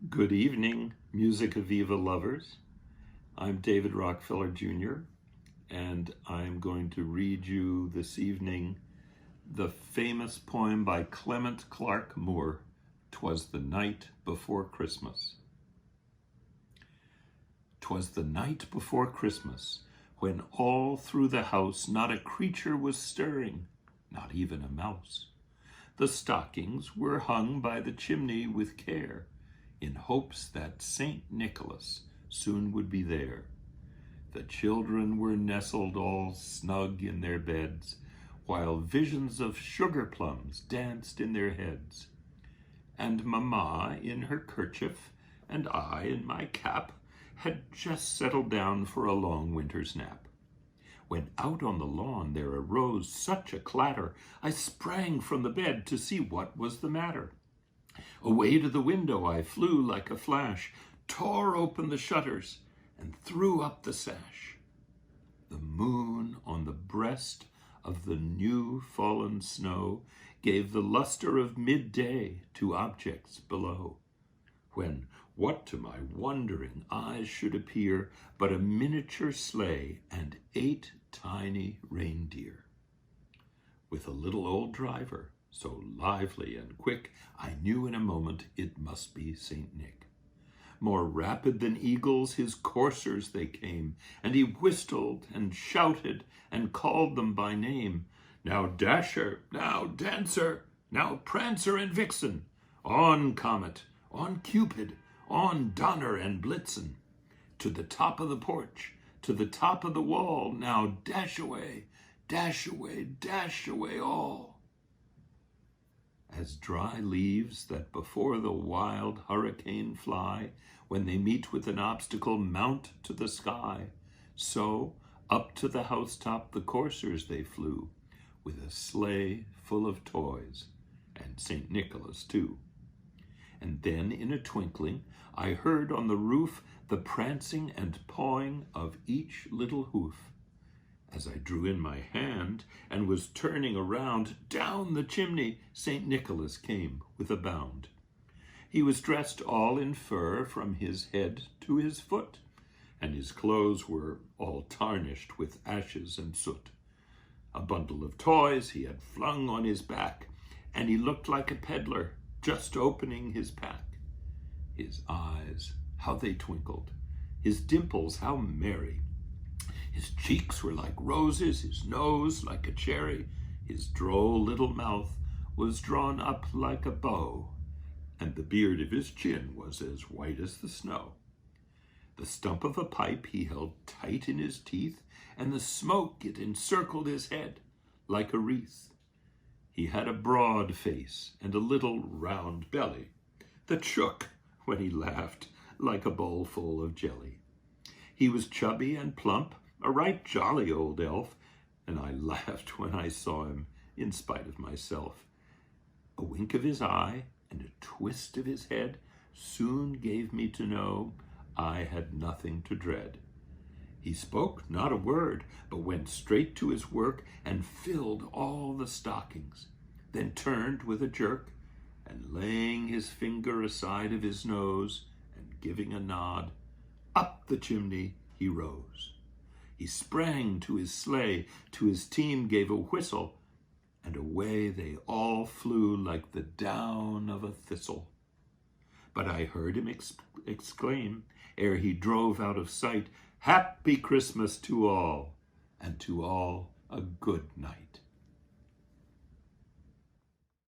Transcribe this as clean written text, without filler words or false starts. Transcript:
Good evening, Musica Viva lovers. I'm David Rockefeller Jr., and I'm going to read you this evening the famous poem by Clement Clarke Moore, "'Twas the Night Before Christmas." 'Twas the night before Christmas, when all through the house not a creature was stirring, not even a mouse. The stockings were hung by the chimney with care, in hopes that St. Nicholas soon would be there. The children were nestled all snug in their beds, while visions of sugar plums danced in their heads. And Mamma in her kerchief, and I in my cap, had just settled down for a long winter's nap. When out on the lawn there arose such a clatter, I sprang from the bed to see what was the matter. Away to the window I flew like a flash, tore open the shutters, and threw up the sash. The moon on the breast of the new fallen snow gave the luster of midday to objects below, when what to my wondering eyes should appear but a miniature sleigh and 8 tiny reindeer, with a little old driver, so lively and quick, I knew in a moment it must be St. Nick. More rapid than eagles his coursers they came, and he whistled and shouted and called them by name. Now Dasher, now Dancer, now Prancer and Vixen, on Comet, on Cupid, on Donner and Blitzen. To the top of the porch, to the top of the wall, now dash away, dash away, dash away all. As dry leaves that before the wild hurricane fly, when they meet with an obstacle mount to the sky, so up to the housetop the coursers they flew, with a sleigh full of toys, and St. Nicholas too. And then in a twinkling I heard on the roof the prancing and pawing of each little hoof. As I drew in my hand and was turning around, down the chimney St. Nicholas came with a bound. He was dressed all in fur from his head to his foot, and his clothes were all tarnished with ashes and soot. A bundle of toys he had flung on his back, and he looked like a peddler just opening his pack. His eyes, how they twinkled, his dimples, how merry. His cheeks were like roses, his nose like a cherry, his droll little mouth was drawn up like a bow, and the beard of his chin was as white as the snow. The stump of a pipe he held tight in his teeth, and the smoke it encircled his head like a wreath. He had a broad face and a little round belly that shook when he laughed like a bowl full of jelly. He was chubby and plump, a right jolly old elf, and I laughed when I saw him in spite of myself. A wink of his eye and a twist of his head soon gave me to know I had nothing to dread. He spoke not a word, but went straight to his work and filled all the stockings, then turned with a jerk, and laying his finger aside of his nose and giving a nod, up the chimney he rose. He sprang to his sleigh, to his team gave a whistle, and away they all flew like the down of a thistle. But I heard him exclaim, ere he drove out of sight, "Happy Christmas to all, and to all a good night."